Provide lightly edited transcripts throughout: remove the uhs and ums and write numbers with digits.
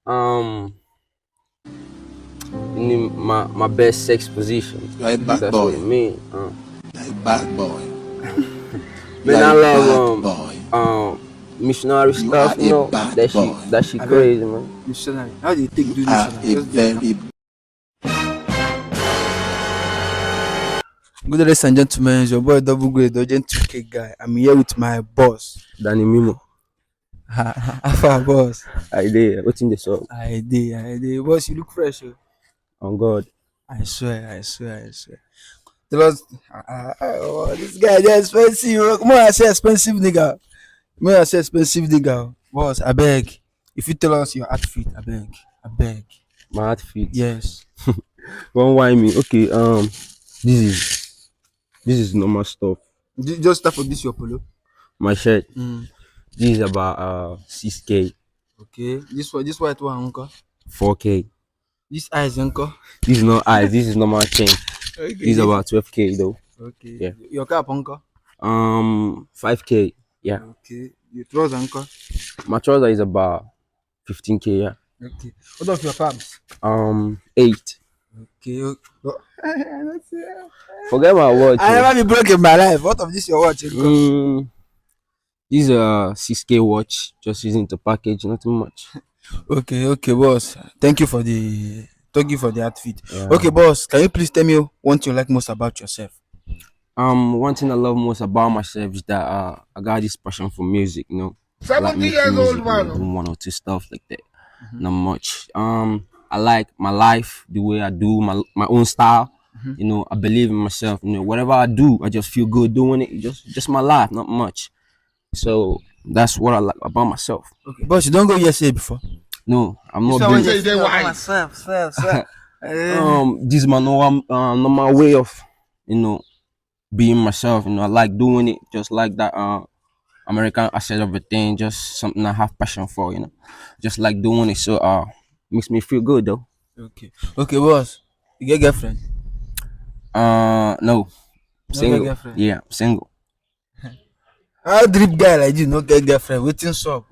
um, you need my best sex position. You are a If bad that's what boy. you mean. You are a bad boy. You Man, are I a love bad boy. missionary You are stuff. You a know bad boy. that she I beg crazy, man. missionary. How do you take You do are missionary? a Just do example. very Good ladies and gentlemen, it's your boy Double Grade, Urgent 2K guy. I'm here with my boss. Danny Mimo. Alpha boss. Idea. What's in the song? I did. Boss, you look fresh. Oh. On God. I swear. Tell us, this guy is expensive. Oh. Come on, I say expensive nigga. Come on, I say expensive nigga. Boss, I beg. If you tell us your outfit, I beg. My outfit. Yes. Don't whine me. Okay. This is this is normal stuff. Just start for this your polo. My shirt. Mm. This is about 6K, Okay. This white one, uncle. 4K. This eyes, uncle. This is not eyes. This is normal chain. This is Okay. about 12K though. Okay. Yeah. Your cap, uncle. 5K. Yeah. Okay. Your trousers, uncle. My trouser is about 15K. Yeah. Okay. What of your palms? 8. Okay. Forget my watch. I Man. never been broke in my life. What of this your watch, uncle? This is a 6K watch. Just using to package. Nothing much. Okay, boss. Thank you for the outfit. Yeah. Okay, boss. Can you please tell me what you like most about yourself? One thing I love most about myself is that I got this passion for music. You know, I like 70 making years music. old You know, man. doing one or two stuff like that. Not much. I like my life, the way I do my own style. You know, I believe in myself. You know, whatever I do, I just feel good doing it. Just my life, not much. So that's what I like about myself. Okay, boss. You don't go USA before. No, I'm You not saw when doing. Say they wise. Swear. This is my normal way of, you know, being myself. You know, I like doing it just like that. American aspect of a thing, just something I have passion for. You know, just like doing it. So makes me feel good though. Okay, boss. You get girlfriend? No, You don't get single. girlfriend? Yeah, I'm single. How drip guy like you no get girlfriend? Waiting up.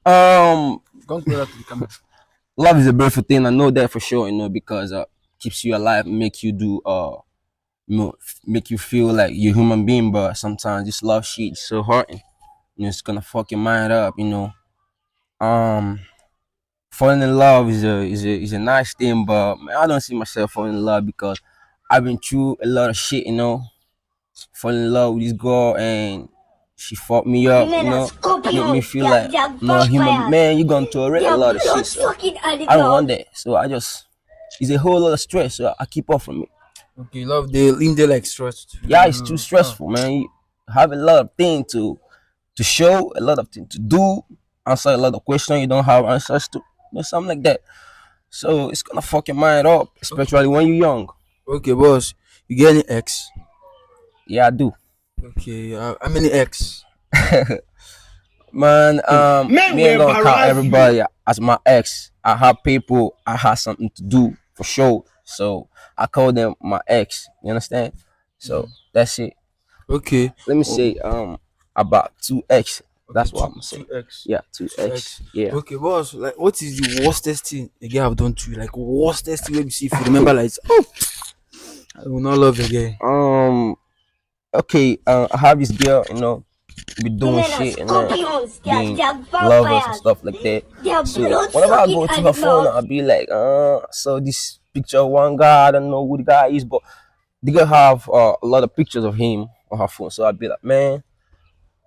Um, Come closer to the camera. Love is a beautiful thing. I know that for sure. You know, because keeps you alive, make you do make you feel like you're a human being. But sometimes this love shit is so hurting. You know, it's gonna fuck your mind up. You know, um, falling in love is a nice thing, but man, I don't see myself falling in love because I've been through a lot of shit. You know, falling in love with this girl and she fucked me up. You know, make me feel like no human man. You gonna tolerate a lot of shit. So I don't want that. So I just it's a whole lot of stress. So I keep off from it. Okay, love the in there like stressed. Yeah, it's too stressful, man. You have a lot of things to show, a lot of things to do, answer a lot of questions you don't have answers to, you know, something like that. So it's gonna fuck your mind up, especially when you're young. Okay, boss. You get any ex? Yeah, I do. Okay, how many ex? Man, Men me will ain't gonna count embarrass everybody as my ex. I have people I have something to do for sure. So I call them my ex. You understand? So that's it. Okay. Let me Oh, say about 2X. That's okay, what I'm saying. two ex. Yeah, Two 2X. ex. Yeah. Okay, boss. Like, what is the worstest thing a girl have done to you? Like, worstest thing. Let me see if you remember. Like, oh, I will not love again. Okay, I have this girl, you know, be doing shit and being lovers and stuff like that. So whenever I go to her phone, I'll be like, so this picture of one guy, I don't know who the guy is, but the girl have a lot of pictures of him on her phone. So I'll be like, man,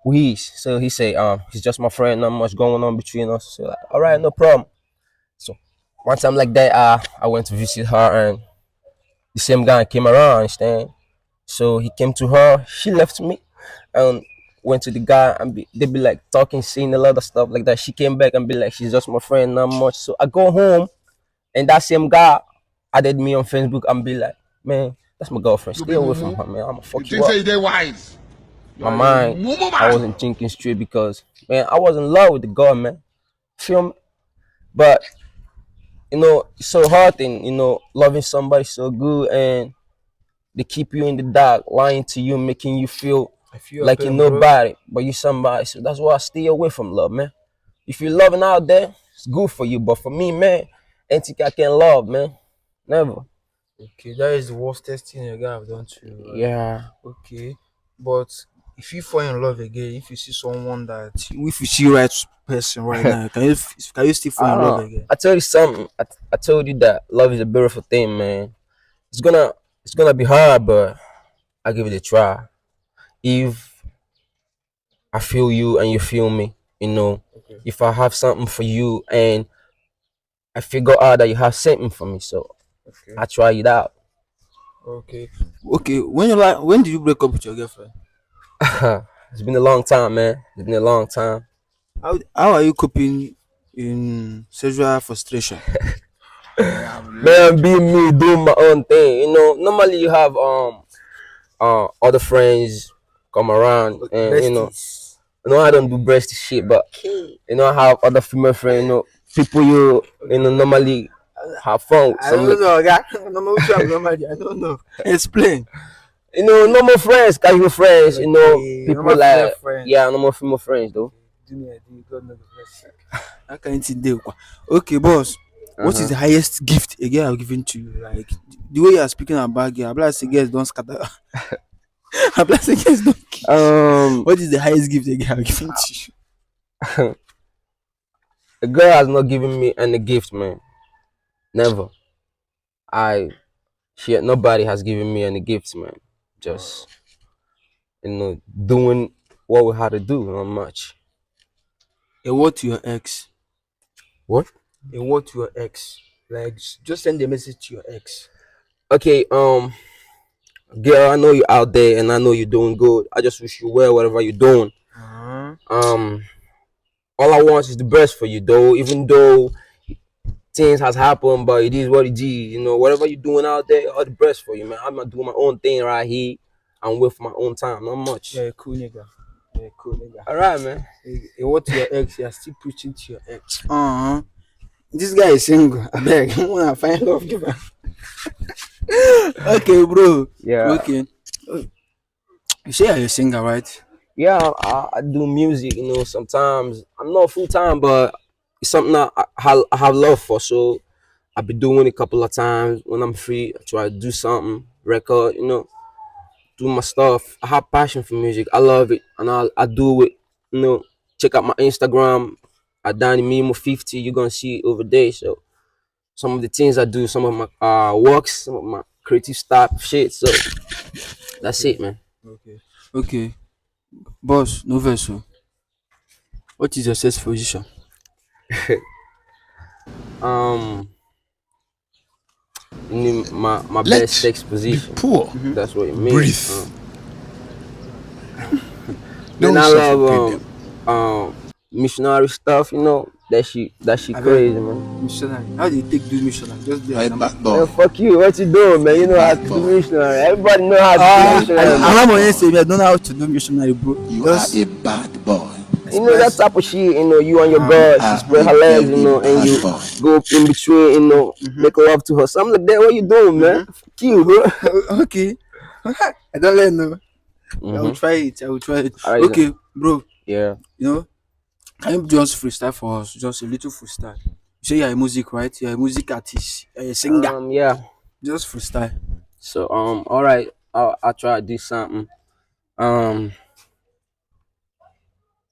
who he is? So he say, he's just my friend, not much going on between us. So like, all right, no problem. So one time like that, I went to visit her and the same guy came around, understand? So he came to her, she left me and went to the guy and they be like talking, saying a lot of stuff like that. She came back and be like, she's just my friend, not much. So I go home and that same guy added me on Facebook and be like, man, that's my girlfriend. You Stay be away from mumu. her, man. I'ma You fuck you think up. say they wise. You My are a mind, mumu I man. wasn't thinking straight because man, I was in love with the girl, man. Feel me? But you know, it's so hard and you know, loving somebody so good and they keep you in the dark, lying to you, making you feel I feel your like you're pain, bro. nobody, but you somebody. So that's why I stay away from love, man. If you're loving out there, it's good for you. But for me, man, ain't think I can love, man. Never. Okay, that is the worst thing a guy have done to you. Right? Yeah. Okay, but if you fall in love again, if you see someone that, if you see right person right now, can you still fall in love again? I told you something. I told you that love is a beautiful thing, man. It's gonna it's gonna be hard, but I give it a try. If I feel you and you feel me, Okay, if I have something for you and I figure out that you have something for me, so okay, I try it out. okay, okay. When did you break up with your girlfriend? It's been a long time, man. It's been a long time. How are you coping in sexual frustration? Man, being me, doing my own thing. Normally you have other friends come around, and Besties. I don't do breast shit, but I have other female friends, people normally have fun with. I Some don't know, guy. I don't know. Explain. normal friends, casual friends, Okay, people normal female like, friends. yeah, normal female friends though. Do me a deal, God knows the best. How can it deal? Okay, boss. What is Uh-huh. the highest gift a girl have given to you? Like the way you are speaking about girl, I'm like say girls don't scatter. I'm like say girls don't kiss. Um, What is the highest gift a girl have given to you? the girl has not given me any gift, man. Never. I nobody has given me any gifts, man. Just doing what we had to do, not much. A word to your ex. What? A word to your ex. Like just send a message to your ex. Okay, girl, I know you're out there and I know you're doing good. I just wish you well, whatever you're doing. Uh-huh. Um, all I want is the best for you, though. Even though things has happened, but it is what it is. Whatever you're doing out there, all the best for you, man. I'm not doing my own thing right here. I'm with my own time, not much. You're a cool nigga. You're a cool nigga. All right, man. A word to your ex. You're still preaching to your ex. Uh-huh. This guy is single. I beg. I wanna find love giver. Okay, bro. Yeah, Okay. You say you're a singer, right? yeah. I do music. Sometimes I'm not full time, but it's something that I have love for. So I've been doing it a couple of times when I'm free. I try to do something, record. Do my stuff. I have passion for music. I love it, and I do it. Check out my Instagram at Danny Mimo 50. You're gonna see it over there. So some of the things I do, some of my works, some of my creative stuff, shit. So that's Okay. it, man. Okay. Okay. Boss, no vessel. What is your sex position? Um, my best Let sex the position. poor That's what it breathe. means. Then Don't I love suffocate them. missionary stuff. That she I beg. crazy, man. Missionary. How do you take do missionary? Just do You are a an bad Man, boy. fuck you. What you doing, man? You know how to Bad do boy. missionary. Everybody know how to do Ah, missionary, bad man. I'm not say I don't know how to do missionary, bro. You Just are a bad boy. That express. type of shit, you and your Uh-huh. girl, she Are spread a her legs, very and you bad boy. go up in between, make love to her. Something like that. What you doing, man? Fuck you, bro. Okay. I don't let know. I will Mm-hmm. try it. I will try it. All right, then. Okay, bro. Yeah. You know, can you just freestyle for us? Just a little freestyle. You say you're a music, right? You're a music artist. You're a singer. Yeah. Just freestyle. So, all right. I'll try to do something. Um,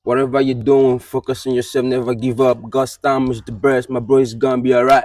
Whatever you're doing, focus on yourself, never give up. God's time is the best, my bro, it's gonna be alright.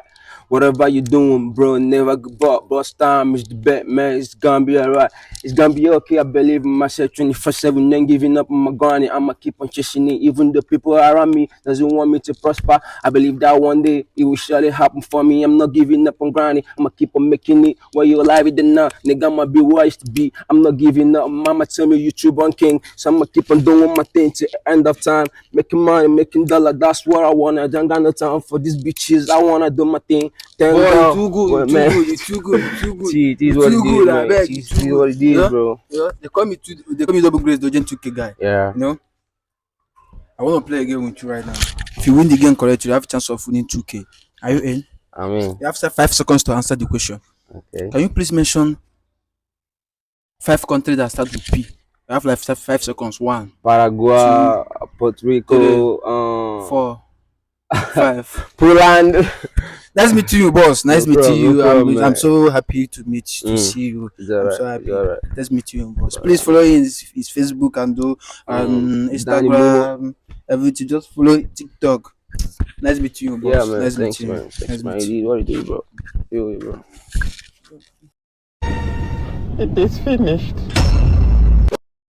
Whatever you're doing, bro, never give up. God's time is the best, man, it's gonna be alright. It's gonna be okay, I believe in myself 24/7, ain't giving up on my grind. I'ma keep on chasing it, even the people around me doesn't want me to prosper. I believe that one day it will surely happen for me. I'm not giving up on grinding, I'ma keep on making it. While you're alive, it now, nigga, I'ma be where I used to be. I'm not giving up, mama tell me YouTube on king, so I'ma keep on doing my thing till the end of time, making money, making dollar. That's what I want. I don't got no time for these bitches. I wanna do my thing. Thank Boy, you God. too good. Well, You too man, good. You too good. You too good. see, it is You what too it is, good. I man. beg. It You is too what good. it is, bro. They call me double grace Dojen 2K guy. Yeah. You know, I want to play a game with you right now. If you win the game correctly, you have a chance of winning 2K. Are you in? I mean, You have 5 seconds to answer the question. okay. Can you please mention 5 countries that start with P? You have like 5 seconds. 1, 2, Paraguay, Puerto 3, Rico, 4, 5. Poland. Nice meeting you, boss. Nice No meeting problem, you. no problem, I'm man. so happy to Mm. see you. It's I'm alright. so It's happy. alright. Let's meet you, boss. Please follow his Facebook and do Danny Momo. Instagram, everything. Just follow TikTok. Nice meeting you, Yeah, boss. man. Nice Thanks, meeting you. man. Thanks, Nice man. meeting you. What you do, bro? Feel it, bro. It is finished.